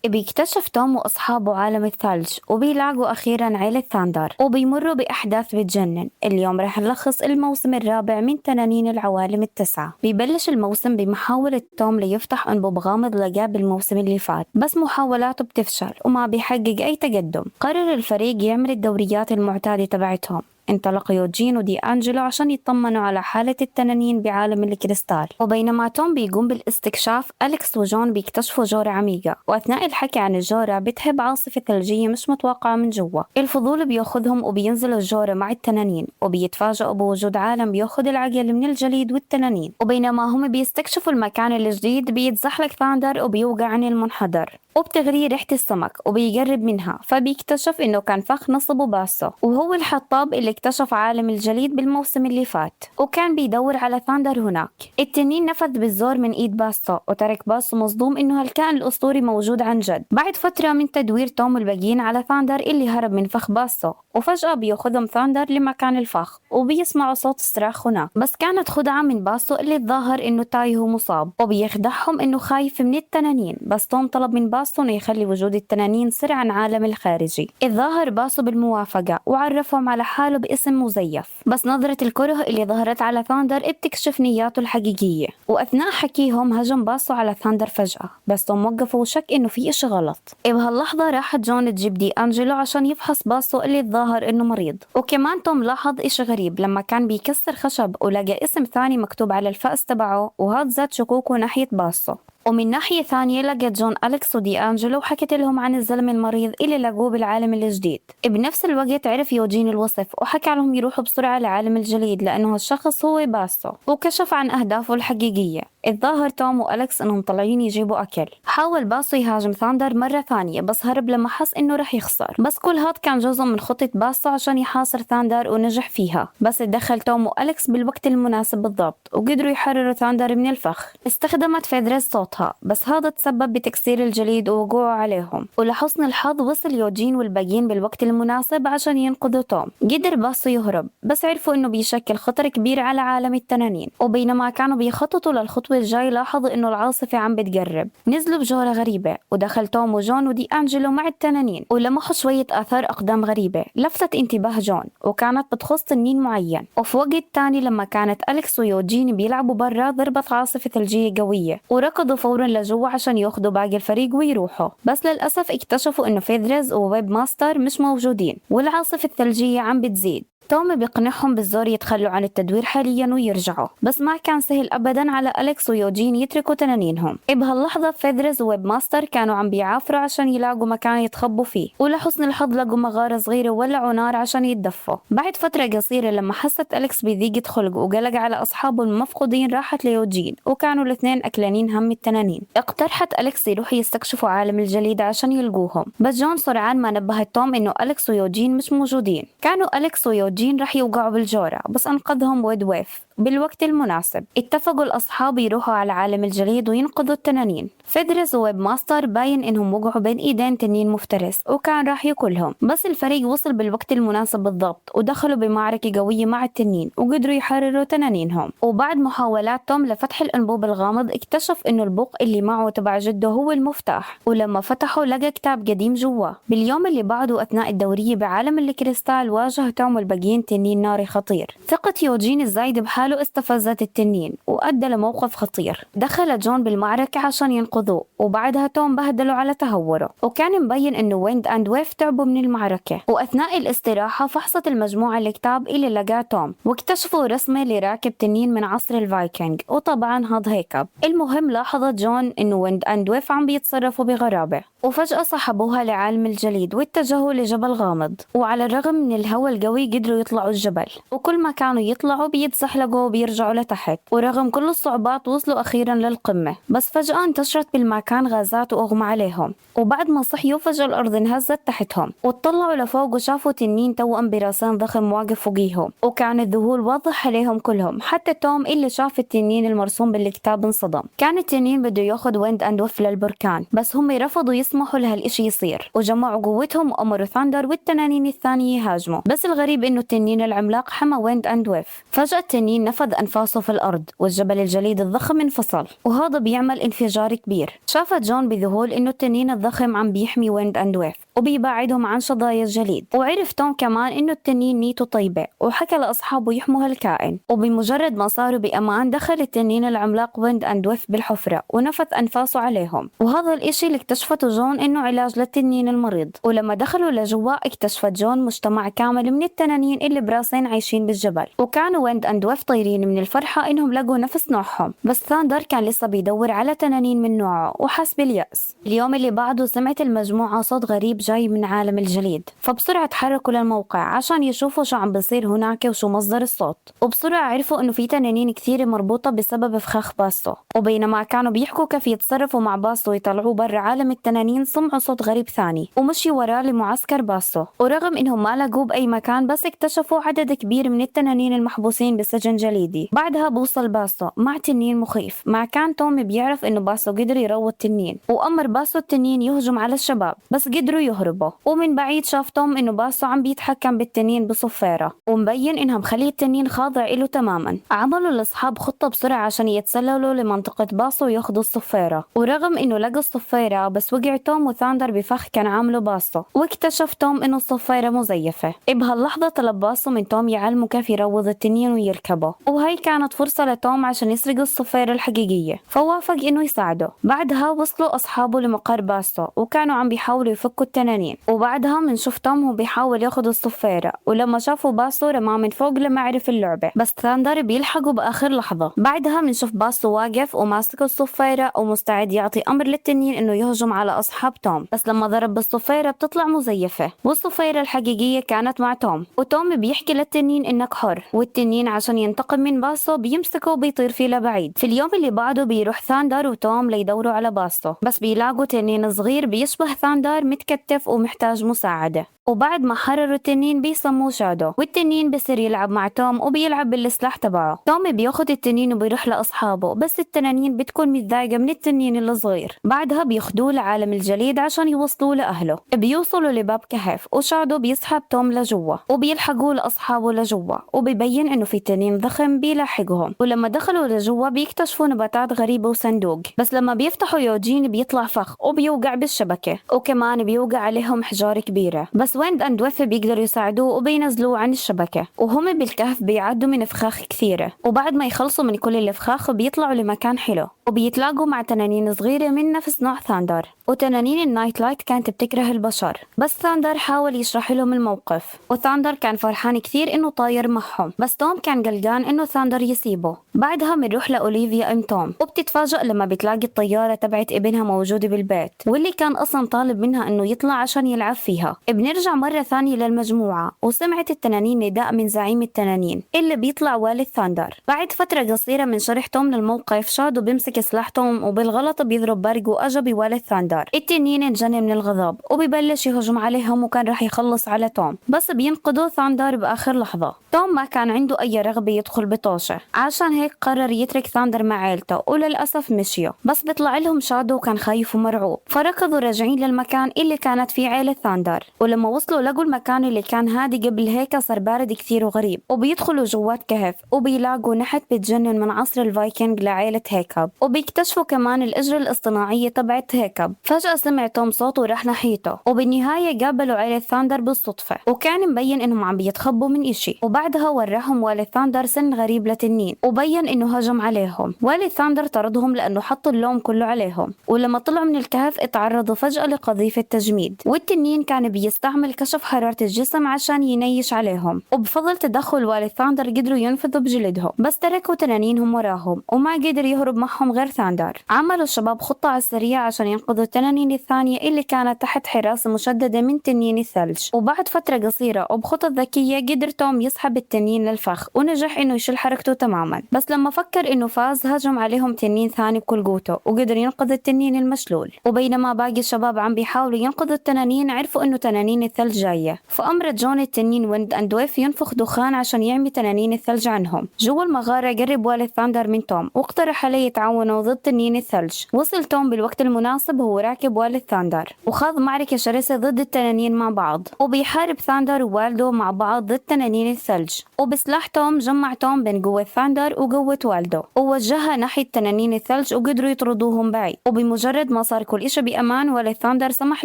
بيكتشف توم وأصحابه عالم الثلج وبيلاقوا أخيرا عيلة ثاندر وبيمروا بأحداث بتجنن. اليوم رح نلخص الموسم الرابع من تنانين العوالم التسعة. بيبلش الموسم بمحاولة توم ليفتح أنبوب غامض لقاه بالموسم اللي فات، بس محاولاته بتفشل وما بيحقق أي تقدم. قرر الفريق يعمل الدوريات المعتادة تبعتهم. انطلق يوجين ودي أنجلو عشان يطمنوا على حالة التنانين بعالم الكريستال، وبينما توم بيقوم بالاستكشاف أليكس وجون بيكتشفوا جورة عميقة، وأثناء الحكي عن الجورة بتهب عاصفة ثلجية مش متوقعة من جوا. الفضول بياخدهم وبينزل الجورة مع التنانين وبيتفاجئوا بوجود عالم بياخد العقل من الجليد والتنانين. وبينما هم بيستكشفوا المكان الجديد بيتزحلق ثاندر وبيوقع عن المنحدر وبتغريه ريحة السمك وبيقرب منها، فبيكتشف إنه كان فخ نصبه باسو، وهو الحطاب اللي اكتشف عالم الجليد بالموسم اللي فات وكان بيدور على ثاندر هناك. التنين نفذ بالزور من إيد باسو وترك باسو مصدوم إنه هالكائن الأسطوري موجود عن جد. بعد فترة من تدوير توم الباقيين على ثاندر اللي هرب من فخ باسو، وفجأة بياخذهم ثاندر لمكان الفخ وبيسمعوا صوت صراخ هناك، بس كانت خدعة من باسو اللي الظاهر إنه تايه ومصاب، وبيخدعهم إنه خايف من التنانين. بس توم طلب من باسو إنه يخلي وجود التنانين سر عن عالم الخارجي. الظاهر باسو بالموافقة وعرفهم على حاله باسم مزيف، بس نظرة الكره اللي ظهرت على ثاندر بتكشف نياته الحقيقية. وأثناء حكيهم هجم باسو على ثاندر فجأة، بس توم وقفه وشك إنه في إشي غلط. بهاللحظة راحت جون تجيب دي أنجلو عشان يفحص باسو اللي الظاهر إنه مريض. وكمان توم لاحظ إشي غريب لما كان بيكسر خشب ولقى اسم ثاني مكتوب على الفأس تبعه، وهذا زاد شكوكه ناحية باسو. ومن ناحية ثانية لقت جون أليكس ودي أنجلو وحكت لهم عن الزلمة المريض اللي لقوه بالعالم الجديد. بنفس الوقت عرف يوجين الوصف وحكى لهم يروحوا بسرعة لعالم الجليد لأنه هالشخص هو باسو، وكشف عن أهدافه الحقيقية. الظاهر توم وأليكس إنهم طالعين يجيبوا أكل. حاول باسو يهاجم ثاندر مرة ثانية بس هرب لما حس إنه رح يخسر، بس كل هاد كان جزء من خطة باسو عشان يحاصر ثاندر ونجح فيها. بس اتدخل توم وأليكس بالوقت المناسب بالضبط وقدروا يحرروا ثاندر من الفخ. استخدمت فيدريز صوتها، بس هذا تسبب بتكسير الجليد ووقوعه عليهم. ولحسن الحظ وصل يوجين والباقيين بالوقت المناسب عشان ينقذوا توم. قدر باسو يهرب، بس عرفوا إنه بيشكل خطر كبير على عالم التنانين. وبينما كانوا بيخططوا للخطوة الجاي لاحظوا إنه العاصفة عم بتقرب. نزلوا بجورة غريبة ودخل توم وجون ودي أنجلو مع التنانين ولمحوا شوية آثار أقدام غريبة لفتت انتباه جون، وكانت بتخص تنين معين. وفي وقت تاني لما كانت أليكس ويوجين بيلعبوا برا ضربت عاصفة ثلجية قوية وركضوا فورا لجوا عشان ياخدوا باقي الفريق ويروحوا، بس للأسف اكتشفوا إنه فيدريز وويب ماستر مش موجودين والعاصفة الثلجية عم بتزيد. توم بيقنعهم بالزور يتخلوا عن التدوير حاليا ويرجعوا، بس ما كان سهل ابدا على أليكس ويوجين يتركوا تنانينهم. بهاللحظة فيدرز وويب ماستر كانوا عم بيعافروا عشان يلاقوا مكان يتخبوا فيه، ولحسن الحظ لقوا مغارة صغيرة وولعوا نار عشان يتدفوا. بعد فترة قصيرة لما حست أليكس بضيقة خلق وقلق على أصحابه المفقودين راحت ليوجين، وكانوا الاثنين أكلانين هم التنانين. اقترحت أليكس يروحوا يستكشفوا عالم الجليد عشان يلقوهم، بس جون سرعان ما نبهت توم إنه أليكس ويوجين مش موجودين. كانوا أليكس ويوجين راح يوقعوا بالجورة، بس أنقذهم ويد ويف بالوقت المناسب. اتفقوا الأصحاب يروحوا على عالم الجليد وينقذوا التنانين. فيدرز وويب ماستر باين إنهم وقعوا بين إيدين تنين مفترس وكان راح ياكلهم، بس الفريق وصل بالوقت المناسب بالضبط ودخلوا بمعركة قوية مع التنين وقدروا يحرروا تنانينهم. وبعد محاولات توم لفتح الأنبوب الغامض اكتشف إنه البوق اللي معه تبع جده هو المفتاح، ولما فتحه لقى كتاب قديم جوا. باليوم اللي بعده أثناء الدورية بعالم الكريستال واجه توم والباقيين تنين ناري خطير. ثقة يوجين الزايد بحاله استفزت التنين وأدى لموقف خطير. دخل جون بالمعركة عشان ينقذوه، وبعدها توم بهدله على تهوره، وكان مبين إنه ويند أند ويف تعبوا من المعركة. وأثناء الاستراحة فحصت المجموعة الكتاب اللي لقاه توم واكتشفوا رسمة لراكب تنين من عصر الفايكنج، وطبعا هذا هيكب. المهم لاحظت جون إنه ويند أند ويف عم بيتصرفوا بغرابة، وفجأة صحبوها لعالم الجليد واتجهوا لجبل غامض. وعلى الرغم من الهواء القوي قدروا يطلعوا الجبل، وكل ما كانوا يطلعوا بيتزحلقوا وبيرجعوا لتحت. ورغم كل الصعوبات وصلوا أخيرا للقمة، بس فجأة انتشرت بالمكان غازات وأغمى عليهم. وبعد ما صحيوا فجأة الأرض انهزت تحتهم، واتطلعوا لفوق وشافوا تنين توأم براسان ضخم واقف فوقيهم، وكان الذهول واضح عليهم كلهم. حتى توم اللي شاف التنين المرسوم بالكتاب انصدم. كان التنين بده ياخد ويند أند ويف للبركان، بس هم رفضوا يسمحوا لهالإشي يصير، وجمعوا قوتهم وأمروا ثاندر والتنانين الثانية يهاجموا. بس الغريب إنه التنين العملاق حمى ويند أند ويف. فجأة التنين نفذ أنفاسه في الأرض والجبل الجليدي الضخم انفصل، وهذا بيعمل انفجار كبير. شاف جون بذهول إنه التنين الضخم عم بيحمي ويند أند ويف وبيبعدهم عن شظايا الجليد. وعرف توم كمان إنه التنين نيته طيبة، وحكى لأصحابه يحموا هالكائن. وبمجرد ما صاروا بأمان دخل التنين العملاق ويند أند ويف بالحفرة ونفث أنفاسه عليهم، وهذا الإشي اللي اكتشفته جون إنه علاج للتنين المريض. ولما دخلوا لجوا اكتشفت جون مجتمع كامل من التنانين اللي براسين عايشين بالجبل، وكانوا ويند أند ويف طايرين من الفرحة إنهم لقوا نفس نوعهم. بس ثاندر كان لسه بيدور على تنانين من نوعه وحس باليأس. اليوم اللي بعده سمعت المجموعة صوت غريب جاي من عالم الجليد، فبسرعة تحركوا للموقع عشان يشوفوا شو عم بيصير هناك وشو مصدر الصوت. وبسرعة عرفوا إنه في تنانين كثيرة مربوطة بسبب فخاخ باسو. وبينما كانوا بيحكوا كيف يتصرفوا مع باسو ويطلعوه برا عالم التنانين سمعوا صوت غريب ثاني ومشي وراه لمعسكر باسو. ورغم إنهم ما لقوه بأي مكان بس اكتشفوا عدد كبير من التنانين المحبوسين بسجن جليدي. بعدها بوصل باسو مع تنين مخيف. مع كان توم بيعرف إنه باسو قدر يروض التنين، وأمر باسو التنين يهجم على الشباب بس قدروا يهربوا. ومن بعيد شاف توم إنه باسو عم بيتحكم بالتنين بصفارة، ومبين إنها مخلي التنين خاضع إله تماما. عملوا الأصحاب خطة بسرعة عشان يتسللوا لمنطقة باسو وياخدوا الصفارة. ورغم إنه لقوا الصفارة بس وقع توم وثاندر بفخ كان عامله باسو، واكتشف توم إنه الصفارة مزيفة. بهاللحظة طلب باسو من توم يعلمه كيف يروض التنين ويركبه، وهي كانت فرصة لتوم عشان يسرق الصفارة الحقيقية، فوافق إنه يساعده. بعدها وصلوا أصحابه لمقر باسو وكانوا عم بيحاولوا يفكوا التنانين. وبعدها منشوف توم هو بيحاول ياخد الصفارة، ولما شافوا باسو رماه من فوق لما عرف اللعبة، بس ثاندر بيلحقوا بآخر لحظة. بعدها منشوف باسو واقف وماسك الصفارة ومستعد يعطي أمر للتنين إنه يهجم على أصحاب توم، بس لما ضرب بالصفارة بتطلع مزيفة، والصفارة الحقيقية كانت مع توم. وتوم بيحكي للتنين إنك حر، والتنين عشان ينتقم من باسو بيمسكه وبيطير فيه لبعيد. في اليوم اللي بعده بيروح ثاندر وتوم ليدوروا على باسو، بس بيلاقوا تنين صغير بيشبه ثاندر متكتف ومحتاج مساعدة. وبعد ما حرروا التنين بيسموه شادو، والتنين بصير يلعب مع توم وبيلعب بالسلاح تبعه. توم بياخد التنين وبيروح لأصحابه، بس التنانين بتكون متضايقة من التنين الصغير. بعدها بياخدوه لعالم الجليد عشان يوصلوا لأهله. بيوصلوا لباب كهف وشادو بيسحب توم لجوا وبيلحقوا لأصحابه لجوا، وبيبين إنه في تنين ضخم بيلاحقهم. ولما دخلوا لجوا بيكتشفوا نباتات غريبة وصندوق، بس لما بيفتحوا يوجين بيطلع فخ وبيوقع بالشبكة، وكمان بيوقع عليهم حجار كبيرة. بس ويند أند ويف بيقدروا يساعدوه وبينزلوه عن الشبكة، وهم بالكهف بيعدوا من فخاخ كثيرة. وبعد ما يخلصوا من كل الفخاخ بيطلعوا لمكان حلو وبيتلاقوا مع تنانين صغيرة من نفس نوع ثاندر. وتنانين النايت لايت كانت بتكره البشر، بس ثاندر حاول يشرح لهم الموقف. وثاندر كان فرحان كثير إنه طاير معهم، بس توم كان قلقان إنه ثاندر يسيبه. بعدها بنروح لأوليفيا أم توم، وبتتفاجأ لما بتلاقي الطيارة تبعت ابنها موجودة بالبيت، واللي كان أصلا طالب منها إنه يطلع عشان يلعب فيها. بنرجع مرة ثانية للمجموعة، وسمعت التنانين نداء من زعيم التنانين اللي بيطلع والد ثاندر. بعد فترة قصيرة من شرح توم للموقف شادو بيمسك سلاح توم وبالغلط بيضرب برق وأجا بوالد ثاندر. التنين انجن من الغضب وبيبلش يهجم عليهم، وكان رح يخلص على توم، بس بينقذوا ثاندر بآخر لحظة. توم ما كان عنده أي رغبة يدخل بطوشة، عشان هيك قرر يترك ثاندر مع عيلته، وللأسف مشيوا. بس بيطلع لهم شادو وكان خايف ومرعوب، فركضوا راجعين للمكان اللي كانت فيه عيلة ثاندر. ولما وصلوا لقوا المكان اللي كان هادي قبل هيك صار بارد كثير وغريب، وبيدخلوا جوات كهف وبيلاقوا نحت بتجنن من عصر الفايكنج لعيلة هيكب، وبيكتشفوا كمان الأجرة الاصطناعية تبعت هيكب. فجأة سمع توم صوت وراح ناحيته، وبالنهاية قابلوا عيلة ثاندر بالصدفة، وكان مبين إنهم عم بيتخبوا من إشي. وبعدها وراهم والد ثاندر سن غريب لتنين، وبين إنه هجم عليهم. والد ثاندر طردهم لأنه حط اللوم كله عليهم. ولما طلعوا من الكهف اتعرضوا فجأة لقذيفة تجميد، والتنين كان بيستعمل كشف حرارة الجسم عشان ينيش عليهم. وبفضل تدخل والد ثاندر قدروا ينفذوا بجلدهم، بس تركوا تنانينهم وراهم وما قدر يهرب معهم غير ثاندر. عملوا الشباب خطة على السريع عشان ينقذوا التنانين الثانية اللي كانت تحت حراسة مشددة من تنين الثلج. وبعد فترة قصيرة وبخطة ذكية قدر توم يسحب التنين للفخ ونجح إنه يشيل حركته تماما. بس لما فكر إنه فاز هجم عليهم تنين ثاني بكل قوته وقدر ينقذ التنين المشلول. وبينما باقي الشباب عم بيحاولوا ينقذوا التنانين عرفوا إنه تنانين الثلج جاية، فأمر جون التنين ويند أند ويف ينفخ دخان عشان يعمي تنانين الثلج عنهم. جوا المغارة قرب والد ثاندر من توم واقترح عليه يتعاونوا ضد تنين الثلج. وصل توم بالوقت المناسب وهو راكب والد ثاندر، وخاض معركة شرسة ضد التنانين مع بعض، وبيحارب ثاندر ووالده مع بعض ضد تنانين الثلج. وبسلاح توم جمع توم بين قوة ثاندر وقوة والده ووجهها ناحية تنانين الثلج وقدروا يطردوهم بعيد. وبمجرد ما صار كل إشي بأمان والد ثاندر سمح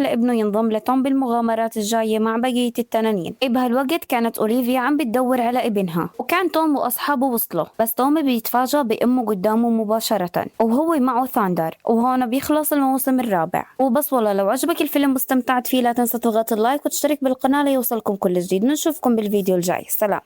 لابنه ينضم لتوم بالمغامرات الجاية مع بقية التنانين. بهالوقت كانت أوليفيا عم بتدور على ابنها، وكان توم وأصحابه وصلوا، بس توم بيتفاجأ بأمه قدامه مباشرة وهو معه ثاندر. وهون بيخلص الموسم الرابع. وبس والله لو عجبك الفيلم واستمتعت فيه لا تنسى تضغط اللايك وتشترك بالقناة ليوصلكم كل جديد. نشوفكم بالفيديو الجاي. سلام.